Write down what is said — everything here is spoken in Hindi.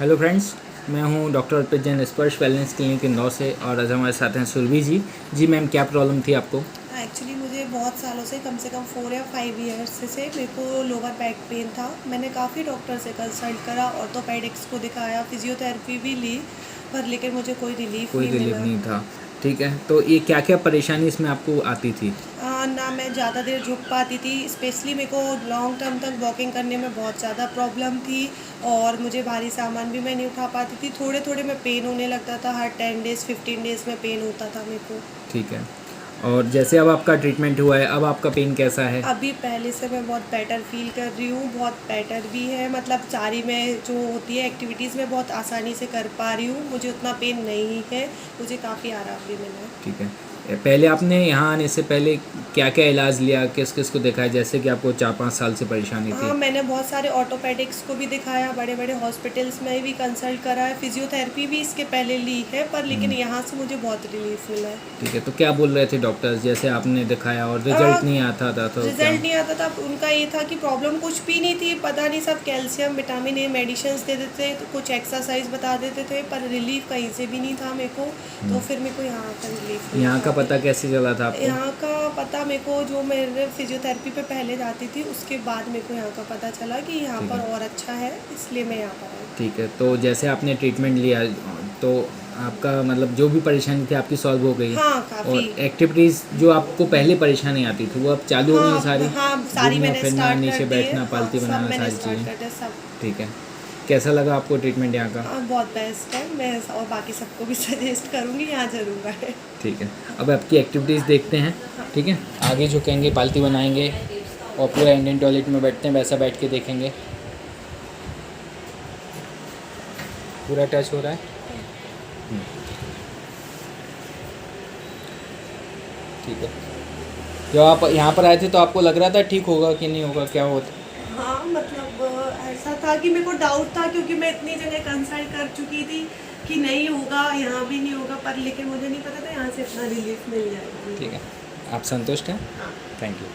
हेलो फ्रेंड्स, मैं हूं डॉक्टर अर्पित जैन, स्पर्श वेलनेस क्लिनिक इंदौर से। और आज हमारे साथ हैं सुरभि जी। जी मैम, क्या प्रॉब्लम थी आपको? एक्चुअली मुझे बहुत सालों से कम 4 या 5 ईयर्स से मेरे को लोअर बैक पेन था। मैंने काफ़ी डॉक्टर से कंसल्ट करा, ऑर्थोपेडिक्स को दिखाया, फिजियोथेरेपी भी ली, पर लेकिन मुझे कोई रिलीफ कोई नहीं रिलीफ मिला। नहीं था। ठीक है, तो ये क्या क्या परेशानी इसमें आपको आती थी? ना मैं ज़्यादा देर झुक पाती थी, स्पेशली मेरे को लॉन्ग टर्म तक वॉकिंग करने में बहुत ज़्यादा प्रॉब्लम थी। और मुझे भारी सामान भी मैं नहीं उठा पाती थी। थोड़े थोड़े में पेन होने लगता था, हर 10 डेज़ 15 डेज़ में पेन होता था मेरे को। ठीक है। और जैसे अब आपका ट्रीटमेंट हुआ है, अब आपका पेन कैसा है? अभी पहले से मैं बहुत बेटर फील कर रही हूँ, बहुत बेटर भी है। मतलब सारी मैं जो होती है एक्टिविटीज़ में बहुत आसानी से कर पा रही हूँ, मुझे उतना पेन नहीं है, मुझे काफ़ी आराम भी मिला है। ठीक है। पहले आपने यहाँ आने से पहले क्या क्या इलाज लिया, किस किस को दिखाया? जैसे कि आपको 4-5 साल से परेशानी हाँ, थी। मैंने बहुत सारे ऑर्थोपेडिक्स को भी दिखाया, बड़े बड़े हॉस्पिटल्स में भी कंसल्ट करा है, फिजियोथेरेपी भी इसके पहले ली है, पर लेकिन यहाँ से मुझे बहुत रिलीफ मिला है। ठीक है, तो क्या बोल रहे थे डॉक्टर्स जैसे आपने दिखाया और रिजल्ट नहीं आता था तो क्या? रिजल्ट नहीं आता था। उनका ये था कि प्रॉब्लम कुछ भी नहीं थी, पता नहीं, सब कैल्शियम विटामिन ए मेडिसिन दे देते थे, तो कुछ एक्सरसाइज बता देते थे, पर रिलीफ कहीं से भी नहीं था मेरे को। तो फिर मेरे को यहाँ का रिलीफ मिला यहाँ का काफ़ी। पता कैसे चला था आपको? यहाँ का पता मेरे को, जो मेरे फिजियोथेरेपी पे पहले जाती थी उसके बाद मेरे को यहाँ का पता चला कि यहाँ ठीक पर है। और अच्छा है, इसलिए मैं यहाँ पर आई। ठीक है, तो जैसे आपने ट्रीटमेंट लिया तो आपका मतलब जो भी परेशानी थी आपकी सॉल्व हो गई। हाँ, काफ़ी। और एक्टिविटीज़ जो आपको पहले परेशानी आती थी वो अब चालू हो गई हैं हाँ, सारी? हाँ, सारी घूमना मैंने फिरना, स्टार्ट कर नीचे दी है। बैठना, हाँ, पालती सब बनाना, मैंने सारी स्टार्ट चीज़ें? कर दिया सब। ठीक है। कैसा लगा आपको ट्रीटमेंट यहाँ का? हाँ, बहुत बेस्ट है। मैं और बाकी सबको भी सजेस्ट करूँगी, यहाँ ज़रूर आए। ठीक है। अब आपकी एक्टिविटीज़ देखते हैं। ठीक है, आगे जो कहेंगे पालती बनाएंगे और पूरा इंडियन टॉयलेट में बैठते हैं वैसा बैठ के देखेंगे। पूरा टच हो रहा है। ठीक है। जब आप यहाँ पर आए थे तो आपको लग रहा था ठीक होगा कि नहीं होगा, क्या होता? हाँ, मतलब ऐसा था कि मेरे को डाउट था, क्योंकि मैं इतनी जगह कंसल्ट कर चुकी थी कि नहीं होगा, यहाँ भी नहीं होगा, पर लेकिन मुझे नहीं पता था यहाँ से इतना रिलीफ मिल जाएगा। ठीक है। आप संतुष्ट हैं? हाँ। Thank you.